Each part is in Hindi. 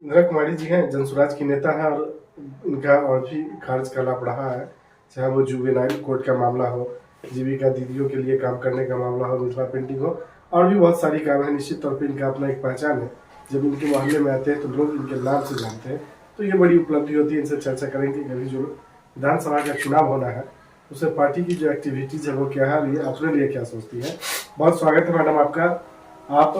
इंदिरा कुमारी जी हैं, जनसुराज की नेता है और इनका और भी कार्यकलाप रहा है, चाहे वो जुवेनाइल कोर्ट का मामला हो, जीविका दीदियों के लिए काम करने का मामला हो, मिथिला पेंटिंग हो, और भी बहुत सारी काम है। निश्चित तौर पे इनका अपना एक पहचान है। जब इनके मोहल्ले में आते हैं तो लोग इनके नाम से जानते हैं, तो ये बड़ी उपलब्धि होती है। इनसे चर्चा करेंगे कि अभी जो विधानसभा का चुनाव होना है, उससे पार्टी की जो एक्टिविटीज है वो क्या है, ये अपने लिए क्या सोचती है। बहुत स्वागत है मैडम आपका। आप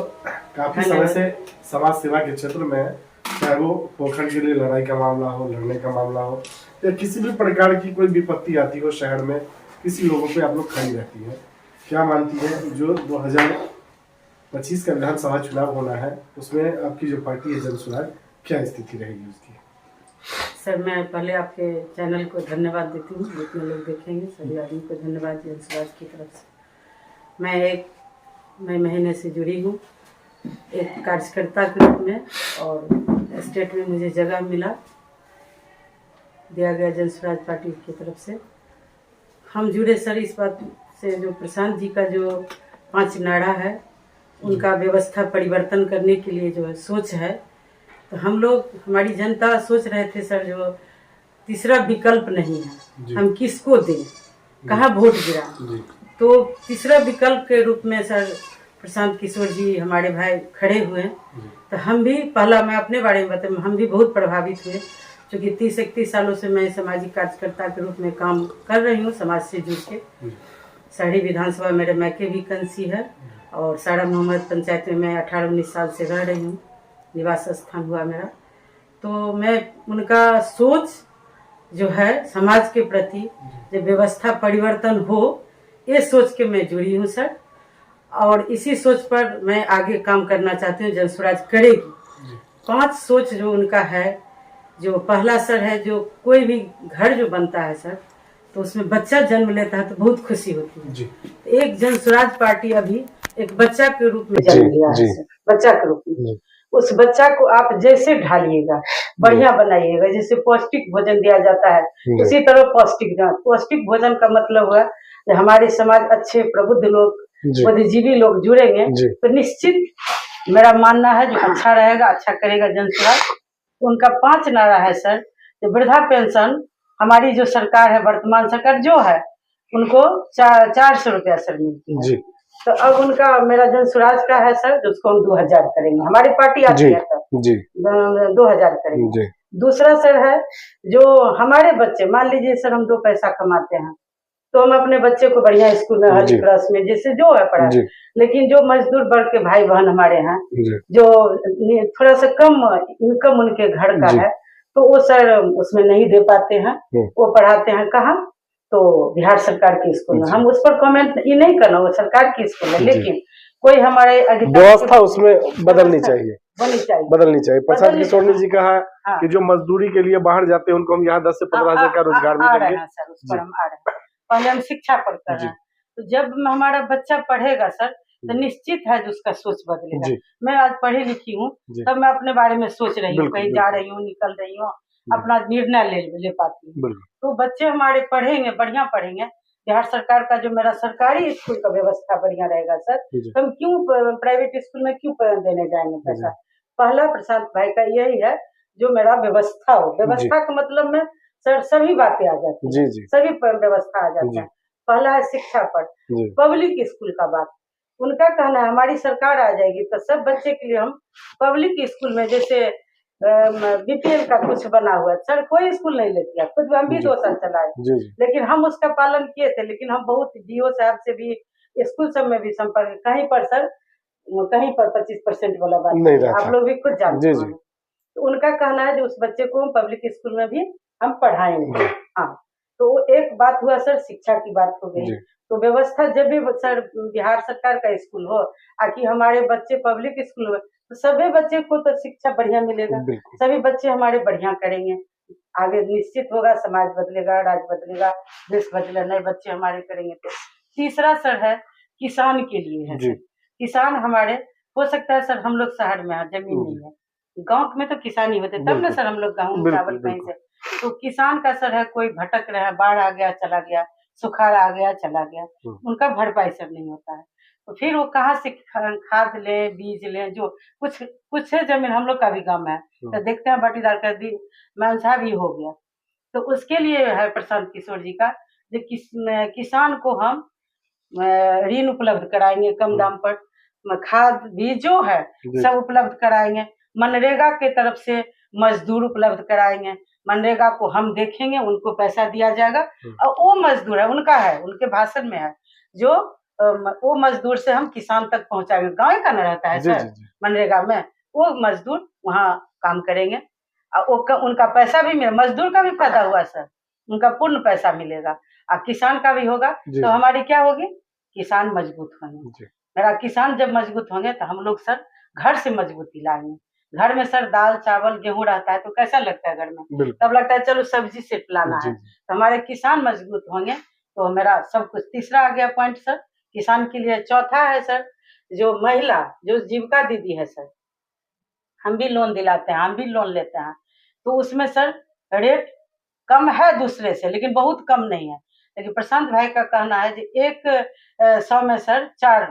काफी समय से समाज सेवा के क्षेत्र में हैं, चाहे वो पोखर के लिए लड़ाई का मामला हो, लड़ने का मामला हो, या किसी भी प्रकार की कोई विपत्ति आती हो शहर में, किसी लोगों पे आप लोग खड़ी रहती है। क्या मानती है जो 2025 का विधानसभा चुनाव होना है, उसमें आपकी जो पार्टी है जनसुराज, क्या स्थिति रहेगी उसकी? सर, मैं पहले आपके चैनल को धन्यवाद देती हूँ, जितने लोग देखेंगे सभी आदमी को धन्यवाद जनसुराज की तरफ से। मैं महीने से जुड़ी हूँ एक कार्यकर्ता के रूप में, और स्टेट में मुझे जगह दिया गया जनसुराज पार्टी की तरफ से। हम जुड़े सर इस बात से, जो प्रशांत जी का जो 5 नारा है, उनका व्यवस्था परिवर्तन करने के लिए जो सोच है, तो हम लोग, हमारी जनता सोच रहे थे सर, जो तीसरा विकल्प नहीं है, हम किसको दें, कहाँ वोट गिरा। तो तीसरा विकल्प के रूप में सर प्रशांत किशोर जी हमारे भाई खड़े हुए। तो हम भी, पहला मैं अपने बारे में बताऊँ, हम भी बहुत प्रभावित हुए, क्योंकि 30-31 सालों से मैं सामाजिक कार्यकर्ता के रूप में काम कर रही हूँ, समाज से जुड़ के। शहरी विधानसभा मेरे मैके भी कंसी है, और सारा मोहम्मद पंचायत में मैं 18-19 साल से रह रही हूँ, निवास स्थान हुआ मेरा। तो मैं उनका सोच जो है समाज के प्रति, जब व्यवस्था परिवर्तन हो, ये सोच के मैं जुड़ी हूँ सर, और इसी सोच पर मैं आगे काम करना चाहती हूँ। जनसुराज करेगी 5 सोच जो उनका है। जो पहला सर है, जो कोई भी घर जो बनता है सर, तो उसमें बच्चा जन्म लेता है तो बहुत खुशी होती है जी। एक जनसुराज पार्टी अभी एक बच्चा के रूप में जन्म लिया है सर, बच्चा के रूप में। उस बच्चा को आप जैसे ढालिएगा, बढ़िया बनाइएगा, जैसे पौष्टिक भोजन दिया जाता है, उसी तरह पौष्टिक भोजन का मतलब हुआ कि हमारे समाज अच्छे प्रबुद्ध लोग, बुद्धिजीवी लोग जुड़ेंगे, तो निश्चित मेरा मानना है जो अच्छा रहेगा, अच्छा करेगा जनसुराज। उनका 5 नारा है सर, जो वृद्धा पेंशन, हमारी जो सरकार है, वर्तमान सरकार जो है, उनको 400 रुपया सर मिलती है। तो अब उनका, मेरा जनसुराज का है सर, जिसको हम 2000 करेंगे, हमारी पार्टी आती है तो 2000 करेंगे। दूसरा सर है, जो हमारे बच्चे, मान लीजिए सर हम 2 पैसा कमाते हैं, तो हम अपने बच्चे को बढ़िया स्कूल में, हर क्लास में, जैसे जो है पढ़ा। लेकिन जो मजदूर वर्ग के भाई बहन हमारे हैं, जो थोड़ा सा कम इनकम उनके घर का है, तो वो सर उसमें नहीं दे पाते हैं। वो पढ़ाते हैं कहाँ? तो बिहार सरकार के स्कूल में। हम उस पर कमेंट ये नहीं करना, वो सरकार की स्कूल है, लेकिन कोई हमारे व्यवस्था उसमें बदलनी चाहिए। प्रशांत किशोर जी कहा कि जो मजदूरी के लिए बाहर जाते हैं उनको हम यहाँ 10 से 15 हजार का रोजगार मिलेंगे। सर उस पर हम आ रहे हैं, पहले हम शिक्षा पर कर रहे हैं। तो जब हमारा बच्चा पढ़ेगा सर, तो निश्चित है जो उसका सोच बदलेगा। मैं आज पढ़ी लिखी हूँ, तब मैं अपने बारे में सोच रही हूँ, कहीं जा रही हूँ, निकल रही हूँ, अपना निर्णय ले पाती हूँ। तो बच्चे हमारे पढ़ेंगे, बढ़िया पढ़ेंगे। बिहार सरकार का जो मेरा सरकारी स्कूल का व्यवस्था बढ़िया रहेगा सर, तो हम क्यों प्राइवेट स्कूल में क्यों देने जाएंगे पैसा। पहला प्रशांत भाई का यही है, जो मेरा व्यवस्था हो। व्यवस्था का मतलब में सर सभी बातें आ जाती है, सभी पर व्यवस्था आ जाता है। पहला है शिक्षा पर, पब्लिक स्कूल का बात। उनका कहना है हमारी सरकार आ जाएगी तो सब बच्चे के लिए हम पब्लिक स्कूल में, जैसे बीपीएल का कुछ बना हुआ है सर, कोई स्कूल नहीं लेती है, खुद हम भी 2 साल चलाए, लेकिन हम उसका पालन किए थे। लेकिन हम बहुत डीओ साहब से भी, स्कूल सब में भी संपर्क, कहीं पर सर, कहीं पर 25% वाला बात नहीं, आप लोग भी खुद जानते हैं। तो उनका कहना है जो उस बच्चे को हम पब्लिक स्कूल में भी हम पढ़ाएंगे। हाँ, तो एक बात हुआ सर, शिक्षा की बात हो गई। तो व्यवस्था जब भी सर बिहार सरकार का स्कूल हो, आकि हमारे बच्चे पब्लिक स्कूल में, तो सभी बच्चे को तो शिक्षा बढ़िया मिलेगा, सभी बच्चे हमारे बढ़िया करेंगे, आगे निश्चित होगा, समाज बदलेगा, राज्य बदलेगा, देश बदलेगा, नए बच्चे हमारे करेंगे। तो तीसरा सर है किसान के लिए है सर। किसान हमारे, हो सकता है सर हम लोग शहर में है, जमीन नहीं है, गांव में तो किसान ही होते, तब ना सर हम लोग गेहूँ चावल कहीं से। तो किसान का सर है, कोई भटक रहा है, बाढ़ आ गया चला गया, सुखाड़ आ गया चला गया, उनका भरपाई सर नहीं होता है। तो फिर वो कहाँ से खाद लें, बीज लें, जो कुछ कुछ है जमीन हम लोग का भी गम है, तो देखते हैं बटीदार कर दी मनसा भी हो गया। तो उसके लिए है प्रशांत किशोर जी का, जो किसान को हम ऋण उपलब्ध कराएंगे कम दाम पर, खाद बीज जो है सब उपलब्ध कराएंगे, मनरेगा के तरफ से मजदूर उपलब्ध कराएंगे, मनरेगा को हम देखेंगे, उनको पैसा दिया जाएगा, और वो मजदूर है उनका है, उनके भाषण में है, जो वो मजदूर से हम किसान तक पहुंचाएंगे। गाँव का न रहता है सर मनरेगा में, वो मजदूर वहाँ काम करेंगे, और उनका पैसा भी मिले, मजदूर का भी फायदा हुआ सर, उनका पूर्ण पैसा मिलेगा, और किसान का भी होगा। तो हमारी क्या होगी, किसान मजबूत होंगे। मेरा किसान जब मजबूत होंगे तो हम लोग सर घर से मजबूती लाएंगे। घर में सर दाल चावल गेहूं रहता है तो कैसा लगता है घर में, तब लगता है चलो सब्जी से लाना है। तो हमारे किसान मजबूत होंगे तो मेरा सब कुछ। तीसरा आ गया पॉइंट सर किसान के लिए। चौथा है सर जो महिला जो जीविका दीदी है सर, हम भी लोन दिलाते हैं, हम भी लोन लेते हैं, तो उसमें सर रेट कम है दूसरे से, लेकिन बहुत कम नहीं है। लेकिन प्रशांत भाई का कहना है कि 100 में सर 4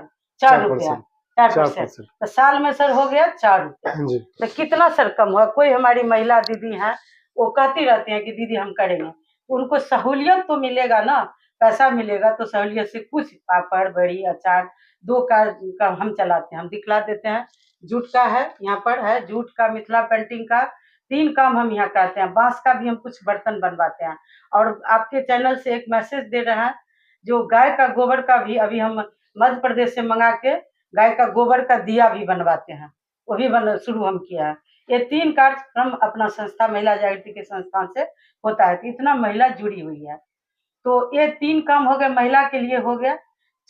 रुपया 4%, तो साल में सर हो गया 4 रुपया। तो कितना सर कम हुआ। कोई हमारी महिला दीदी हैं वो कहती रहती है कि दीदी हम करेंगे, उनको सहूलियत तो मिलेगा ना, पैसा मिलेगा तो सहूलियत से कुछ पापड़ बड़ी अचार 2 का हम चलाते हैं, हम दिखला देते हैं। जूट का है, यहाँ पर है जूट का, मिथिला पेंटिंग का, 3 काम हम यहाँ करते हैं। बांस का भी हम कुछ बर्तन बनवाते हैं। और आपके चैनल से एक मैसेज दे रहे हैं, जो गाय का गोबर का भी अभी हम मध्य प्रदेश से मंगा के गाय का गोबर का दिया भी बनवाते हैं, वो भी शुरू हम किया है। ये 3 कार्यक्रम अपना संस्था महिला जागृति के संस्थान से होता है, तो इतना महिला जुड़ी हुई है। तो ये 3 काम हो गए, महिला के लिए हो गया।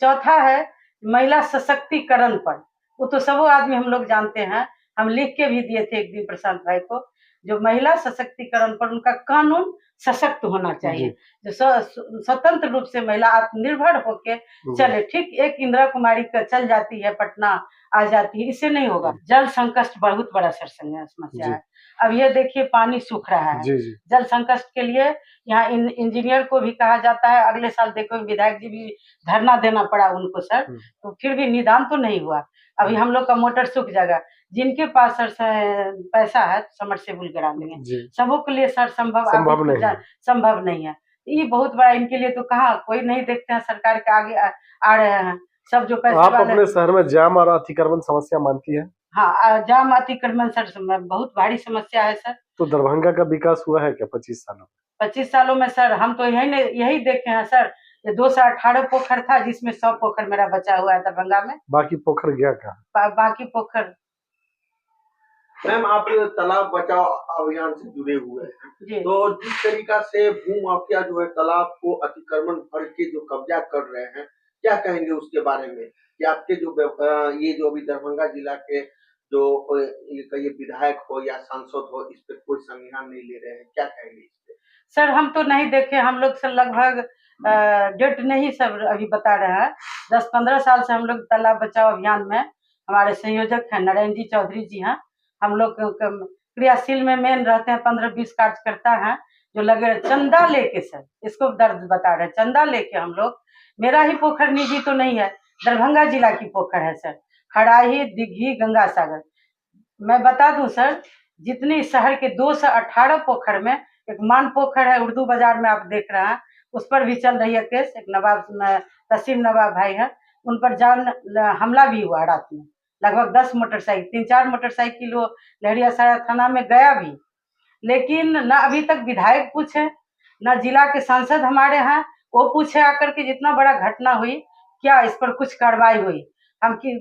चौथा है महिला सशक्तिकरण पर, वो तो सब आदमी हम लोग जानते हैं, हम लिख के भी दिए थे एक दिन प्रशांत भाई को, जो महिला सशक्तिकरण पर उनका कानून सशक्त होना चाहिए, जो स्वतंत्र रूप से महिला आत्मनिर्भर होके चले। ठीक एक इंदिरा कुमारी का चल जाती है, पटना आ जाती है, इससे नहीं होगा। जल संकट बहुत बड़ा समस्या है। अब ये देखिए पानी सूख रहा है, जल संकट के लिए यहाँ इंजीनियर को भी कहा जाता है। अगले साल देखो विधायक जी भी धरना देना पड़ा उनको सर, तो फिर भी निदान तो नहीं हुआ। अभी हम लोग का मोटर सूख जाएगा, जिनके पास सर पैसा है समरसेबुल करा देंगे, सबों के लिए सर संभव नहीं है। ये बहुत बड़ा इनके लिए, तो कहाँ कोई नहीं देखते हैं, सरकार के आगे आ रहे हैं सब जो पैसे आप अपने शहर में जाम और अतिक्रमण समस्या मानती है? हाँ, जाम अतिक्रमण सर बहुत भारी समस्या है सर। तो दरभंगा का विकास हुआ है क्या 25 सालों में? 25 सालों में सर हम तो यही देखे हैं सर, ये 218 पोखर था जिसमें 100 पोखर मेरा बचा हुआ है दरभंगा में। बाकी पोखर गया कहाँ? बाकी पोखर। मैम आप तालाब बचाओ अभियान से जुड़े हुए हैं, तो जिस तरीका से भू माफिया जो है तालाब को अतिक्रमण भर के जो कब्जा कर रहे हैं, क्या कहेंगे उसके बारे में? कि आपके जो ये जो अभी दरभंगा जिला के जो ये विधायक हो या सांसद हो, इस पर कोई संज्ञान नहीं ले रहे हैं, क्या कहेंगे इस पे? सर हम तो नहीं देखे, हम लोग सर लगभग डेट नहीं सब अभी बता रहे हैं, 10-15 साल से हम लोग तालाब बचाओ अभियान में, हमारे संयोजक हैं नारायण जी चौधरी जी हैं, हम लोग क्रियाशील में मेन रहते हैं। 15-20 कार्यकर्ता हैं जो लगे चंदा लेके, सर इसको दर्द बता रहे हैं, चंदा लेके हम लोग, मेरा ही पोखर निजी तो नहीं है, दरभंगा जिला की पोखर है सर, खड़ाही दिघी गंगा सागर। मैं बता दूं सर, जितनी शहर के 218 पोखर में एक मान पोखर है, उर्दू बाजार में आप देख रहे हैं, उस पर भी चल रही है केस। एक नवाब तसीम नवाब भाई है, उन पर जान हमला भी हुआ रात में, लगभग 10 मोटरसाइकिल 3-4 मोटरसाइकिल वो लहरियासराय थाना में गया भी, लेकिन न अभी तक विधायक पूछे, न जिला के सांसद हमारे हैं वो पूछे आकर के जितना बड़ा घटना हुई, क्या इस पर कुछ कार्रवाई हुई? हम की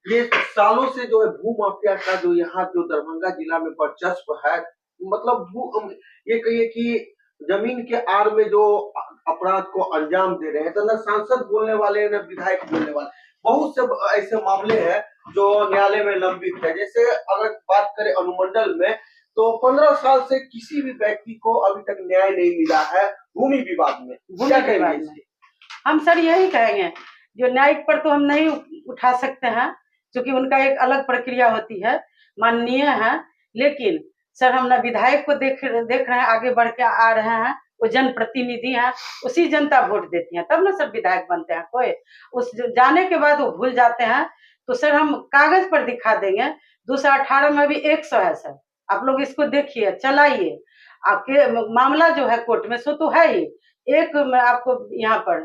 ये सालों से जो है भू माफिया का जो यहाँ जो दरभंगा जिला में वर्चस्व है, मतलब ये कहिए कि जमीन के आड़ में जो अपराध को अंजाम दे रहे हैं, तो न सांसद बोलने वाले न विधायक बोलने वाले, बहुत से ऐसे मामले हैं जो न्यायालय में लंबित है। जैसे अगर बात करें अनुमंडल में, तो 15 साल से किसी भी व्यक्ति को अभी तक न्याय नहीं मिला है भूमि विवाद में। क्या कहेंगे? हम सर यही कहेंगे, जो न्यायिक पर तो हम नहीं उठा सकते हैं क्योंकि उनका एक अलग प्रक्रिया होती है, माननीय है, लेकिन सर हम ना विधायक को देख रहे हैं आगे बढ़ के आ रहे हैं, वो जनप्रतिनिधि हैं, उसी जनता वोट देती है, तब ना सब विधायक बनते हैं। कोई उस जाने के बाद वो भूल जाते हैं। तो सर हम कागज पर दिखा देंगे, 218 में भी 100 है सर, आप लोग इसको देखिए, चलाइए। आपके मामला जो है कोर्ट में सो तो है ही। एक मैं आपको यहाँ पर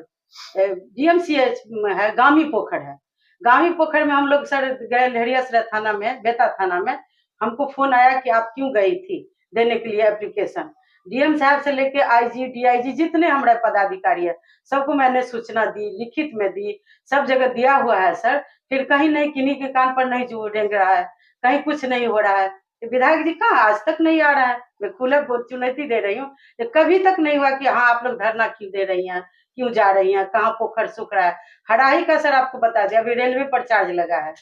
डीएमसीएच है, गामी पोखर है, गामी पोखर में हम लोग सर गए, लहरियासराय थाना में, बेता थाना में, हमको फोन आया कि आप क्यों गई थी देने के लिए एप्लीकेशन। डीएम साहब से लेके आईजी, डीआईजी, जितने हमारे पदाधिकारी है, सबको मैंने सूचना दी, लिखित में दी, सब जगह दिया हुआ है सर। फिर कहीं नहीं, किन्हीं के कान पर नहीं जो रेंग रहा है, कहीं कुछ नहीं हो रहा है। विधायक जी कहाँ आज तक नहीं आ रहा है, मैं खुला चुनौती दे रही हूँ, कभी तक नहीं हुआ कि हाँ आप लोग धरना क्यों दे रही हैं, क्यों जा रही हैं, कहाँ पोखर सूख रहा है। हड़ाही का सर आपको बता दें, अभी रेलवे पर चार्ज लगा है,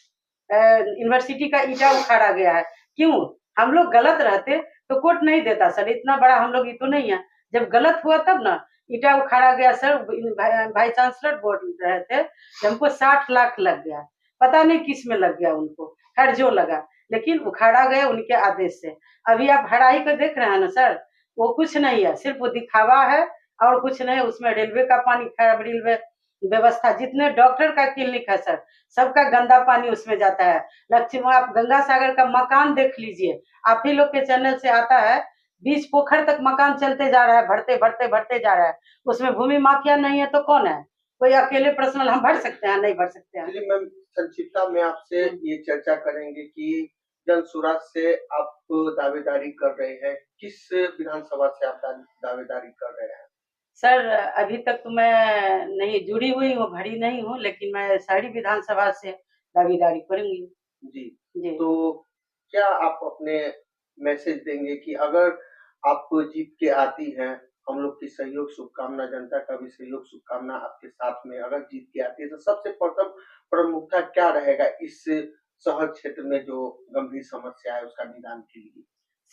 यूनिवर्सिटी का ईटा उखाड़ा गया है, क्यों? हम लोग गलत रहते तो कोर्ट नहीं देता सर, इतना बड़ा हम लोग ये तो नहीं है। जब गलत हुआ तब ना ईटा उखाड़ा गया सर। भाई चांसलर बोल रहे थे कि हमको 60 लाख लग गया, पता नहीं किस में लग गया उनको, खैर जो लगा, लेकिन उखाड़ा गया उनके आदेश से। अभी आप हड़ाई को देख रहे हैं ना सर, वो कुछ नहीं है, सिर्फ वो दिखावा है और कुछ नहीं। उसमें रेलवे का पानी खराब, रेलवे व्यवस्था, जितने डॉक्टर का क्लिनिक है सर, सबका गंदा पानी उसमें जाता है। लक्ष्मी, आप गंगा सागर का मकान देख लीजिए, आप ही लोग के चैनल से आता है, बीच पोखर तक मकान चलते जा रहा है, बढ़ते बढ़ते बढ़ते जा रहा है। उसमें भूमि माफिया नहीं है तो कौन है? कोई अकेले पर्सनल हम भर सकते हैं? नहीं भर सकते हैं। चलिए मैम, संक्षिप्ता में आपसे ये चर्चा करेंगे कि जन सुराज से आप दावेदारी कर रहे हैं, किस विधानसभा से आप दावेदारी कर रहे हैं? सर अभी तक तो मैं नहीं जुड़ी हुई हूँ, भरी नहीं हूँ, लेकिन मैं शहरी विधानसभा से दावेदारी करूंगी। जी, जी। तो क्या आप अपने मैसेज देंगे कि अगर आप जीत के आती हैं, हम लोग की सहयोग शुभकामना, जनता का भी सहयोग शुभकामना आपके साथ में, अगर जीत के आती है तो सबसे प्रथम प्रमुखता क्या रहेगा इस शहर क्षेत्र में जो गंभीर समस्या है उसका निदान के लिए?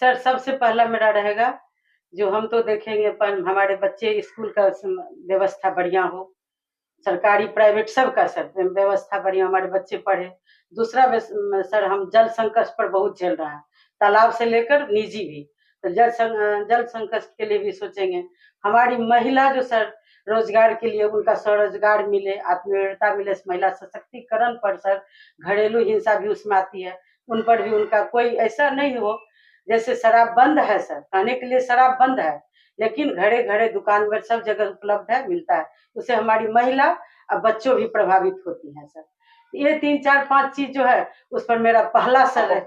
सर सबसे पहला मेरा रहेगा, जो हम तो देखेंगे पर हमारे बच्चे स्कूल का व्यवस्था बढ़िया हो, सरकारी प्राइवेट सबका सर व्यवस्था बढ़िया, हमारे बच्चे पढ़े। दूसरा सर हम जल संकट पर बहुत झेल रहे हैं, तालाब से लेकर निजी भी, तो जल संकट के लिए भी सोचेंगे। हमारी महिला जो सर रोजगार के लिए उनका स्वरोजगार मिले, आत्मनिर्भरता मिले, महिला सशक्तिकरण पर सर घरेलू हिंसा भी उसमें आती है, उन पर भी उनका कोई ऐसा नहीं हो। जैसे शराब बंद है सर, खाने के लिए शराब बंद है, लेकिन घरे घरे दुकान पर सब जगह उपलब्ध है, मिलता है, उससे हमारी महिला और बच्चों भी प्रभावित होती हैं सर। ये 3 4 5 चीज जो है उस पर मेरा पहला सर है।